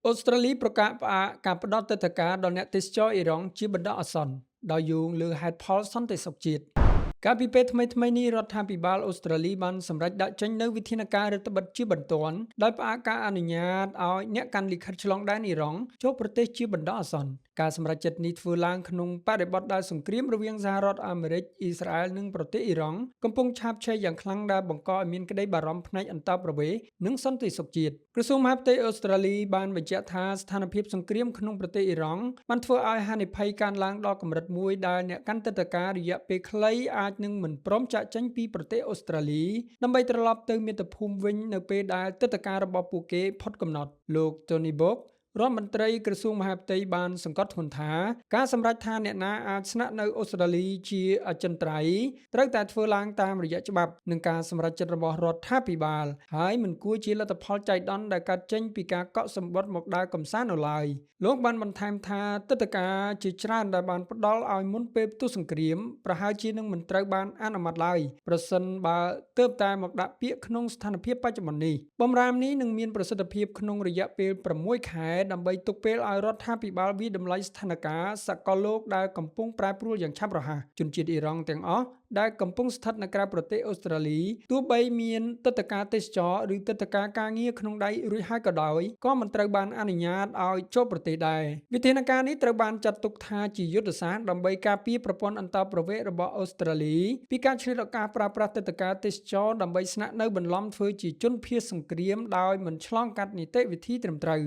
អូស្ត្រាលីប្រកាសផ្អាកការផ្តល់ទិដ្ឋាការដល់អ្នកទេសចរអ៊ីរ៉ង់ជាបណ្ដោះអាសន្នដោយយោងលើហេតុផលសន្តិសុខជាតិកាលពីពេលថ្មីៗនេះរដ្ឋាភិបាលអូស្ត្រាលីបានសម្រេចដាក់ចេញនូវវិធានការរដ្ឋបិទជាបន្ទាន់ដោយផ្អាកការអនុញ្ញាតឲ្យអ្នកកាន់លិខិតឆ្លងដែនអ៊ីរ៉ង់ចូលប្រទេសជាបណ្ដោះអាសន្នការសម្រេចចិត្តនេះធ្វើឡើងក្នុងបរិបទដែលសង្គ្រាមរវាងសហរដ្ឋអាមេរិកអ៊ីស្រាអែលនិងប្រទេសអ៊ីរ៉ង់កំពុងឆាបឆេរយ៉ាងខ្លាំងដែលបង្កឲ្យមានក្តីបារម្ភផ្នែកអន្តោប្រវេសន៍និងសន្តិសុខជាតិក្រសួងមហាផ្ទៃអូស្ត្រាលីបានបញ្ជាក់ថាស្ថានភាពសង្គ្រាមក្នុងប្រទេសអ៊ីរ៉ង់បានធ្វើឲ្យហានិភ័យកើនឡើងដល់កម្រិតមួយដែលអ្នកកាន់ទិដ្ឋាការរយៈពេលខ្លីអាចនឹងមិនព្រមចាកចេញពីប្រទេសអូស្ត្រាលីដើម្បីត្រឡប់ទៅមាតុភូមិវិញនៅពេលដែលទិដ្ឋាការរបស់ពួកគេផុតកំណត់លោក Tony Burke រដ្ឋមន្ត្រីក្រសួងមហាផ្ទៃបានសង្កត់ធ្ងន់ថាការសម្រេចថាអ្នកណាអាចស្នាក់នៅអូស្ត្រាលីជាអចិន្ត្រៃយ៍ត្រូវតែធ្វើឡើងតាមរយៈច្បាប់និងការសម្រេចចិត្តរបស់រដ្ឋាភិបាលហើយមិនគួរជាលទ្ធផលចៃដន្យដែលកើតចេញពីការកក់សម្បុត្រមកដើរកំសាន្តនៅឡើយលោកបានបន្ថែមថាទិដ្ឋាការជាច្រើនដែលបានផ្ដល់ឲ្យមុនពេលផ្ទុះសង្គ្រាមប្រហែលជានឹងមិនត្រូវបានអនុម័តឡើយប្រសិនបើទើបតែមកដាក់ពាក្យក្នុងស្ថានភាពបច្ចុប្បន្ននេះបម្រាមនេះនឹងមានប្រសិទ្ធភាពក្នុងរយៈពេល6ខែដើម្បីទុកពេលឲ្យរដ្ឋាភិបាលវិតម្លៃស្ថានភាពសកលលោកដែលកំពុងប្រែប្រួលយ៉ាងឆាប់រហ័សជនជាតិអ៊ីរ៉ង់ទាំងអស់ដែលកំពុងស្ថិតនៅក្រៅប្រទេសអូស្ត្រាលីទោះបីមានទិដ្ឋាការទេសចរឬទិដ្ឋាការការងារក្នុងដៃរួចហើយក៏ដោយក៏មិនត្រូវបានអនុញ្ញាតឲ្យចូលប្រទេសដែរវិធានការនេះត្រូវបានចាត់ទុកថាជាយុទ្ធសាស្ត្រដើម្បីការពារប្រព័ន្ធអន្តោប្រវេសន៍របស់អូស្ត្រាលីពីការឆ្លៀតឱកាសប្រើប្រាស់ទិដ្ឋាការទេសចរដើម្បីស្នាក់នៅបន្លំធ្វើជាជនភៀសសង្គ្រាមដោយមិនឆ្លងកាត់នីតិវិធីត្រឹមត្រូវ